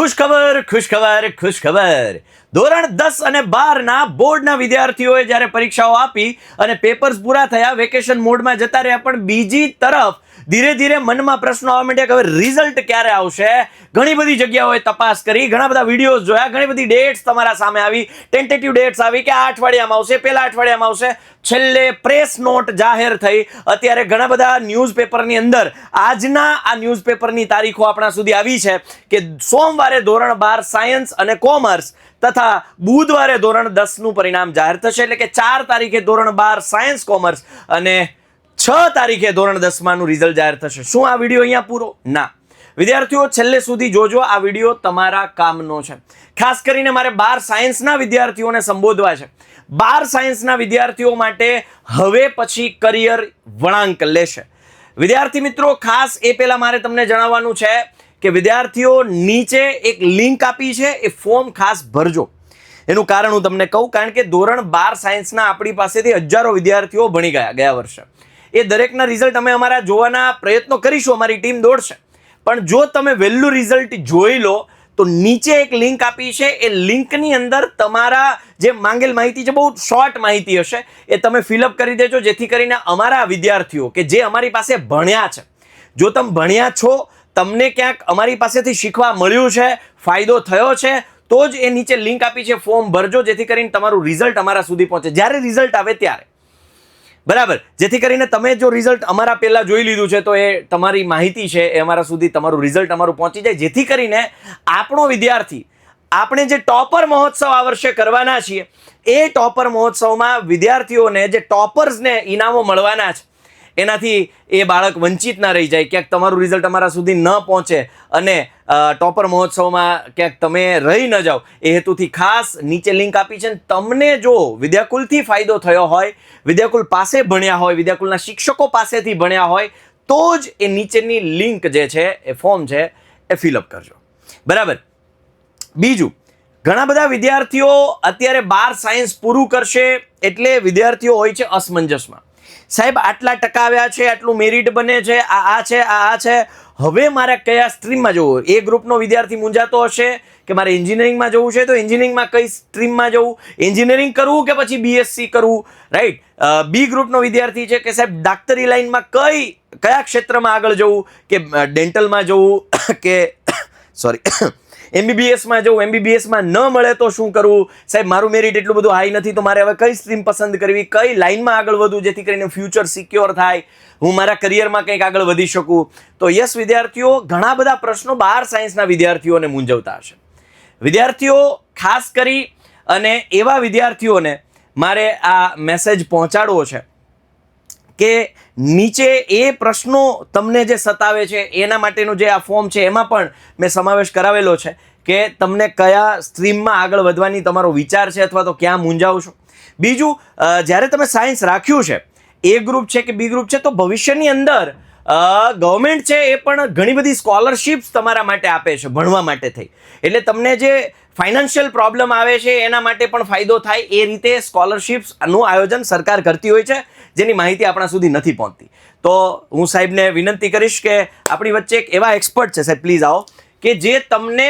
ખુશખબર. ધોરણ 10 અને 12 બોર્ડના વિદ્યાર્થીઓએ જ્યારે પરીક્ષાઓ આપી અને પેપર્સ પૂરા થયા, વેકેશન મોડમાં જતા રહ્યા, પણ બીજી તરફ ધીરે ધીરે મનમાં પ્રશ્નો આવવા માંડ્યા કે હવે રિઝલ્ટ ક્યારે આવશે. ઘણી બધી જગ્યાઓએ તપાસ કરી, ઘણા બધા વિડીયોઝ જોયા, ઘણી બધી ડેટ્સ તમારા સામે આવી, ટેન્ટેટિવ ડેટ્સ આવી કે આ અઠવાડિયામાં આવશે, પેલા અઠવાડિયામાં આવશે. છેલ્લે પ્રેસ નોટ જાહેર થઈ. અત્યારે ઘણા બધા ન્યૂઝપેપરની અંદર આજના આ ન્યૂઝપેપરની તારીખો આપણા સુધી આવી છે કે સોમવારે ધોરણ 12 સાયન્સ અને કોમર્સ તથા બુધવારે ધોરણ 10નું પરિણામ જાહેર થશે. એટલે કે 4 તારીખે ધોરણ 12 સાયન્સ કોમર્સ અને 6 તારીખે ધોરણ 10નું રિઝલ્ટ જાહેર થશે. શું આ વિડીયો અહીંયા પૂરો? ના. વિદ્યાર્થીઓ છેલ્લે સુધી જોજો, આ વિડીયો તમારા કામનો છે. ખાસ કરીને મારે 12 સાયન્સના વિદ્યાર્થીઓને સંબોધવા છે. 12 સાયન્સના વિદ્યાર્થીઓ માટે હવે પછી કરિયર વળાંક લેશે. વિદ્યાર્થી મિત્રો, ખાસ એ પહેલા મારે તમને જણાવવાનું છે કે વિદ્યાર્થીઓ નીચે એક લિંક આપી છે, એ ફોર્મ ખાસ ભરજો. એનું કારણ હું તમને કહું, કારણ કે ધોરણ 12 સાયન્સના આપણી પાસેથી હજારો વિદ્યાર્થીઓ ભણી ગયા વર્ષે. એ દરેકના રિઝલ્ટ અમે અમારા જોવાના પ્રયત્નો કરીશું, અમારી ટીમ દોડશે. પણ જો તમે વહેલું રિઝલ્ટ જોઈ લો તો નીચે એક લિંક આપી છે, એ લિંકની અંદર તમારા જે માંગેલ માહિતી છે, બહુ શોર્ટ માહિતી હશે, એ તમે ફિલઅપ કરી દેજો, જેથી કરીને અમારા વિદ્યાર્થીઓ કે જે અમારી પાસે ભણ્યા છે, જો તમે ભણ્યા છો, તમને ક્યાંક અમારી પાસેથી શીખવા મળ્યું છે, ફાયદો થયો છે, તો જ એ નીચે લિંક આપી છે, ફોર્મ ભરજો, જેથી કરીને તમારું રિઝલ્ટ અમારા સુધી પહોંચે જ્યારે રિઝલ્ટ આવે ત્યારે. બરાબર? જેથી કરીને તમે જો રિઝલ્ટ અમારા પહેલા જોઈ લીધું છે તો એ તમારી માહિતી છે, એ અમારા સુધી તમારું રિઝલ્ટ અમારું પહોંચી જાય, જેથી કરીને આપણો વિદ્યાર્થી, આપણે જે ટોપર મહોત્સવ આ વર્ષે કરવાના છીએ, એ ટોપર મહોત્સવમાં વિદ્યાર્થીઓને જે ટોપર્સને ઇનામો મળવાના છે, એનાથી એ બાળક વંચિત ના રહી જાય. ક્યાંક તમારું રિઝલ્ટ અમારા સુધી ન પહોંચે અને ટોપર મહોત્સવમાં ક્યાંક તમે રહી ન જાઓ, એ હેતુથી ખાસ નીચે લિંક આપી છે. તમને જો વિદ્યાકુલથી ફાયદો થયો હોય, વિદ્યાકુલ પાસે ભણ્યા હોય, વિદ્યાકુલના શિક્ષકો પાસેથી ભણ્યા હોય, તો જ એ નીચેની લિંક જે છે, એ ફોર્મ છે, એ ફિલઅપ કરજો. બરાબર? બીજું, ઘણા બધા વિદ્યાર્થીઓ અત્યારે 12 સાયન્સ પૂરું કરશે એટલે વિદ્યાર્થીઓ હોય છે અસમંજસમાં. સાહેબ, આટલા ટકા આવ્યા છે, આટલું મેરિટ બને છે, આ છે, આ છે, હવે મારે કયા સ્ટ્રીમમાં જવું? એ ગ્રુપનો વિદ્યાર્થી મૂંઝાતો હશે કે મારે એન્જિનિયરિંગમાં જવું છે, તો એન્જિનિયરિંગમાં કઈ સ્ટ્રીમમાં જવું? એન્જિનિયરિંગ કરવું કે પછી બીએસસી કરવું? રાઈટ. બી ગ્રુપનો વિદ્યાર્થી છે કે સાહેબ ડાક્ટરી લાઈનમાં કયા ક્ષેત્રમાં આગળ જવું, કે ડેન્ટલમાં જવું કે એમબીબીએસમાં જવું, એમબીબીએસમાં ન મળે તો શું કરવું? સાહેબ, મારું મેરિટ એટલું બધું હાઈ નથી, તો મારે હવે કઈ સ્ટ્રીમ પસંદ કરવી, કઈ લાઈનમાં આગળ વધવું, જેથી કરીને ફ્યુચર સિક્યોર થાય, હું મારા કરિયરમાં કંઈક આગળ વધી શકું? તો યસ વિદ્યાર્થીઓ, ઘણા બધા પ્રશ્નો 12 સાયન્સના વિદ્યાર્થીઓને મૂંઝવતા હશે. વિદ્યાર્થીઓ, ખાસ કરી અને એવા વિદ્યાર્થીઓને મારે આ મેસેજ પહોંચાડવો છે કે નીચે એ પ્રશ્નો તમને જે સતાવે છે, એના માટેનું જે આ ફોર્મ છે, એમાં પણ મેં સમાવેશ કરાવેલો છે કે તમને કયા સ્ટ્રીમમાં આગળ વધવાની તમારો વિચાર છે, અથવા તો ક્યાં મૂંઝાવ છો. બીજું, જ્યારે તમે સાયન્સ રાખ્યું છે, એ ગ્રુપ છે કે બી ગ્રુપ છે, તો ભવિષ્યની અંદર ગવર્મેન્ટ છે એ પણ ઘણી બધી સ્કોલરશિપ્સ તમારા માટે આપે છે ભણવા માટે થઈ. એટલે તમને જે ફાઇનાન્શિયલ પ્રોબ્લેમ આવે છે એના માટે પણ ફાયદો થાય, એ રીતે સ્કોલરશિપ્સનું આયોજન સરકાર કરતી હોય છે, જેની માહિતી આપણા સુધી નથી પહોંચતી. તો હું સાહેબને વિનંતી કરીશ કે આપણી વચ્ચે એક એવા એક્સપર્ટ છે, સાહેબ પ્લીઝ આવો, કે જે તમને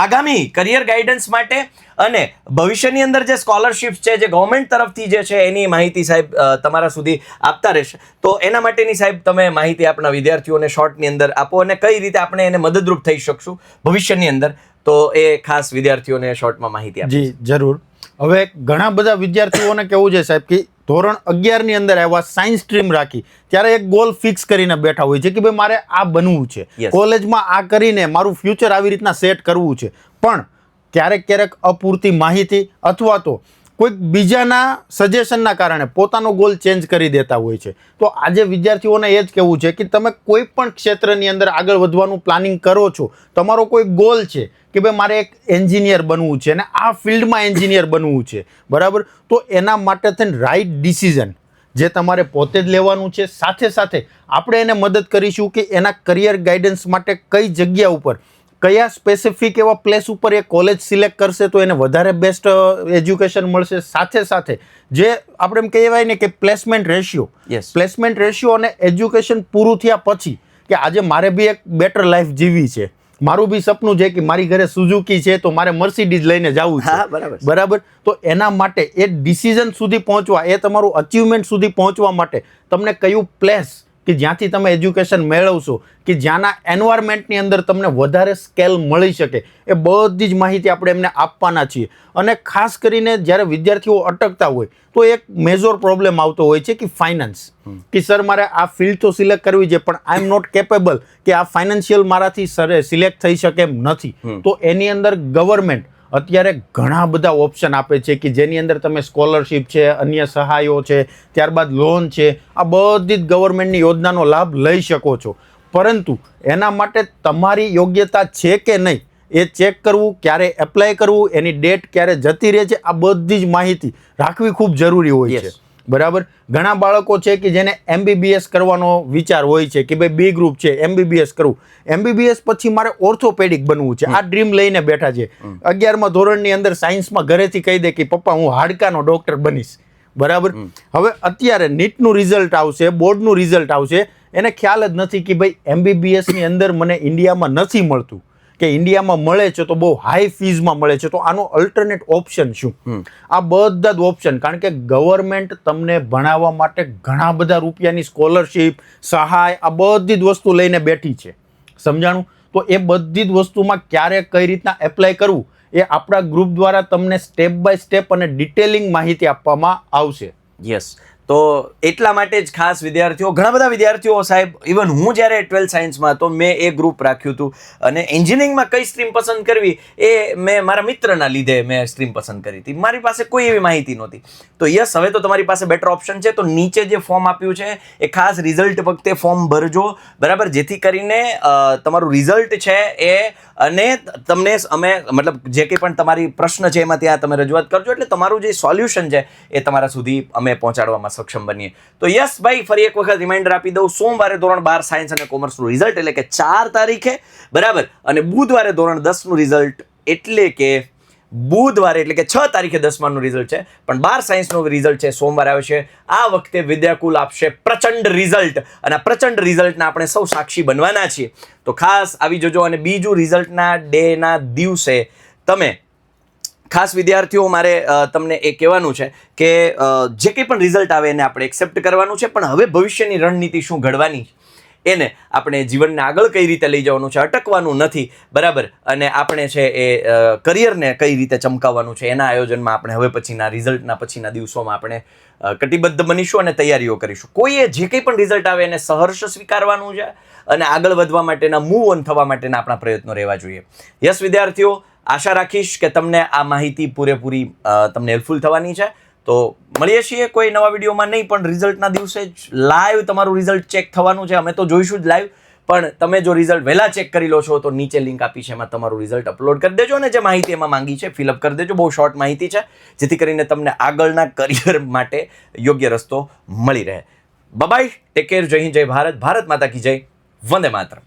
આગામી કરિયર ગાઈડન્સ માટે અને ભવિષ્યની અંદર જે સ્કોલરશિપ્સ છે, જે ગવર્મેન્ટ તરફથી જે છે, એની માહિતી સાહેબ તમારા સુધી આપતા રહેશે. તો એના માટેની સાહેબ તમે માહિતી આપણા વિદ્યાર્થીઓને શોર્ટની અંદર આપો, અને કઈ રીતે આપણે એને મદદરૂપ થઈ શકશું ભવિષ્યની અંદર, તો એ ખાસ વિદ્યાર્થીઓને શોર્ટમાં માહિતી આપો. જી જરૂર. હવે ઘણા બધા વિદ્યાર્થીઓને કેવું છે સાહેબ કે ધોરણ 11ની અંદર આવ્યા, સાયન્સ સ્ટ્રીમ રાખી, ત્યારે એક ગોલ ફિક્સ કરીને બેઠા હોય છે કે ભાઈ મારે આ બનવું છે, કોલેજમાં આ કરીને મારું ફ્યુચર આવી રીતના સેટ કરવું છે. પણ ક્યારેક અપૂરતી માહિતી અથવા તો કોઈક બીજાના સજેશનના કારણે પોતાનો ગોલ ચેન્જ કરી દેતા હોય છે. તો આજે વિદ્યાર્થીઓને એ જ કહેવું છે કે તમે કોઈ પણ ક્ષેત્રની અંદર આગળ વધવાનું પ્લાનિંગ કરો છો, તમારો કોઈ ગોલ છે કે ભાઈ મારે એક એન્જિનિયર બનવું છે અને આ ફિલ્ડમાં એન્જિનિયર બનવું છે, બરાબર? તો એના માટે થઈને રાઈટ ડિસિઝન જે તમારે પોતે જ લેવાનું છે. સાથે સાથે આપણે એને મદદ કરીશું કે એના કરિયર ગાઈડન્સ માટે કઈ જગ્યા ઉપર, કયા સ્પેસિફિક એવા પ્લેસ ઉપર એ કોલેજ સિલેક્ટ કરશે તો એને વધારે બેસ્ટ એજ્યુકેશન મળશે. સાથે સાથે જે આપણે એમ કહેવાય ને કે પ્લેસમેન્ટ રેશિયો અને એજ્યુકેશન પૂરું થયા પછી કે આજે મારે બી એક બેટર લાઈફ જીવી છે, મારું બી સપનું છે કે મારી ઘરે સુઝુકી છે તો મારે મર્સિડીઝ લઈને જવું છે. હા, બરાબર. બરાબર. તો એના માટે એ ડિસિઝન સુધી પહોંચવા, એ તમારું અચીવમેન્ટ સુધી પહોંચવા માટે તમને કયું પ્લેસ કે જ્યાંથી તમે એજ્યુકેશન મેળવશો, કે જ્યાંના એન્વાયરમેન્ટની અંદર તમને વધારે સ્કેલ મળી શકે, એ બધી જ માહિતી આપણે એમને આપવાના છીએ. અને ખાસ કરીને જ્યારે વિદ્યાર્થીઓ અટકતા હોય તો એક મેજર પ્રોબ્લેમ આવતો હોય છે કે ફાઇનાન્સ, કે સર મારે આ ફિલ્ડ તો સિલેક્ટ કરવી છે પણ આઈ એમ નોટ કેપેબલ, કે આ ફાઇનાન્શિયલ મારાથી સિલેક્ટ થઈ શકે એમ નથી. તો એની અંદર ગવર્મેન્ટ અત્યારે ઘણા બધા ઓપ્શન આપે છે કે જેની અંદર તમે સ્કોલરશિપ છે, અન્ય સહાયો છે, ત્યારબાદ લોન છે, આ બધી જ ગવર્મેન્ટની યોજનાનો લાભ લઈ શકો છો. પરંતુ એના માટે તમારી યોગ્યતા છે કે નહીં એ ચેક કરવું, ક્યારે એપ્લાય કરવું, એની ડેટ ક્યારે જતી રહે છે, આ બધી જ માહિતી રાખવી ખૂબ જરૂરી હોય છે. બરાબર. ઘણા બાળકો છે કે જેને MBBS કરવાનો વિચાર હોય છે કે ભાઈ બી ગ્રુપ છે, MBBS કરવું, MBBS પછી મારે ઓર્થોપેડિક બનવું છે, આ ડ્રીમ લઈને બેઠા છે. 11મા ધોરણની અંદર સાયન્સમાં ઘરેથી કહી દે કે પપ્પા હું હાડકાનો ડોક્ટર બનીશ. બરાબર. હવે અત્યારે નીટનું રિઝલ્ટ આવશે, બોર્ડનું રિઝલ્ટ આવશે, એને ખ્યાલ જ નથી કે ભાઈ MBBS ની અંદર મને ઇન્ડિયામાં નથી મળતું, કે ઇન્ડિયામાં મળે છે તો બહુ હાઈ ફીઝમાં મળે છે, તો આનો અલ્ટરનેટ ઓપ્શન શું? આ બધા જ ઓપ્શન, કારણ કે ગવર્મેન્ટ તમને ભણાવવા માટે ઘણા બધા રૂપિયાની સ્કોલરશિપ, સહાય, આ બધી જ વસ્તુ લઈને બેઠી છે. સમજાણું? તો એ બધી જ વસ્તુમાં ક્યારે કઈ રીતના એપ્લાય કરવું એ આપણા ગ્રુપ દ્વારા તમને સ્ટેપ બાય સ્ટેપ અને ડિટેલિંગ માહિતી આપવામાં આવશે. યસ. તો એટલા માટે જ ખાસ વિદ્યાર્થીઓ, ઘણા બધા વિદ્યાર્થીઓ સાહેબ, ઇવન હું જ્યારે 12th સાયન્સમાં હતો મેં એ ગ્રુપ રાખ્યું હતું, અને એન્જિનિયરિંગમાં કઈ સ્ટ્રીમ પસંદ કરવી એ મેં મારા મિત્રના લીધે મેં સ્ટ્રીમ પસંદ કરી હતી. મારી પાસે કોઈ એવી માહિતી નહોતી. તો યસ, હવે તો તમારી પાસે બેટર ઓપ્શન છે. તો નીચે જે ફોર્મ આપ્યું છે એ ખાસ રિઝલ્ટ વખતે ફોર્મ ભરજો. બરાબર. જેથી કરીને તમારું રિઝલ્ટ છે એ, અને તમને અમે મતલબ જે કંઈ પણ તમારી પ્રશ્ન છે એમાં ત્યાં તમે રજૂઆત કરજો, એટલે તમારું જે સોલ્યુશન છે એ તમારા સુધી અમે પહોંચાડવામાં સક્ષમ બનીએ. તો યસ ભાઈ, ફરી એક વખત રિમાઇન્ડર આપી દઉં, સોમવારે ધોરણ 12 સાયન્સ અને કોમર્સનું રિઝલ્ટ એટલે કે 4 તારીખે, બરાબર, અને બુધવારે ધોરણ 10નું રિઝલ્ટ એટલે કે બુધવારે એટલે કે 6 તારીખે 10માનું રિઝલ્ટ છે, પણ 12 સાયન્સનું રિઝલ્ટ છે સોમવારે આવે છે. આ વખતે વિદ્યાકુલ આપશે પ્રચંડ રિઝલ્ટ, અને આ પ્રચંડ રિઝલ્ટના આપણે સૌ સાક્ષી બનવાના છીએ. તો ખાસ આવી જજો. અને બીજું, રિઝલ્ટના ડેના દિવસે તમે ખાસ વિદ્યાર્થીઓ, મારે તમને એ કહેવાનું છે કે જે કંઈ પણ રિઝલ્ટ આવે એને આપણે એક્સેપ્ટ કરવાનું છે, પણ હવે ભવિષ્યની રણનીતિ શું ઘડવાની એને આપણે જીવનને આગળ કઈ રીતે લઈ જવાનું છે, અટકવાનું નથી. બરાબર. અને આપણે છે એ કરિયરને કઈ રીતે ચમકાવવાનું છે, એના આયોજનમાં આપણે હવે પછીના રિઝલ્ટના પછીના દિવસોમાં આપણે કટિબદ્ધ બનીશું અને તૈયારીઓ કરીશું. કોઈએ જે કંઈ પણ રિઝલ્ટ આવે એને સહર્ષ સ્વીકારવાનું છે, અને આગળ વધવા માટેના, મૂવ ઓન થવા માટેના આપણા પ્રયત્નો રહેવા જોઈએ. યસ વિદ્યાર્થીઓ, આશા રાખીશ કે તમને આ માહિતી પૂરેપૂરી તમને હેલ્પફુલ થવાની છે. તો મળીએ છીએ કોઈ નવા વિડીયોમાં, નહીં પણ રિઝલ્ટના દિવસે જ લાઈવ તમારું રિઝલ્ટ ચેક થવાનું છે. અમે તો જોઈશું જ લાઈવ, પણ તમે જો રિઝલ્ટ વહેલા ચેક કરી લો છો તો નીચે લિંક આપી છે, એમાં તમારું રિઝલ્ટ અપલોડ કરી દેજો, અને જે માહિતી એમાં માંગી છે ફિલઅપ કરી દેજો. બહુ શોર્ટ માહિતી છે, જેથી કરીને તમને આગળના કરિયર માટે યોગ્ય રસ્તો મળી રહે. બાય, ટેક કેર, જય હિન્દ, જય ભારત, ભારત માતા કી જય, વંદે માતરમ.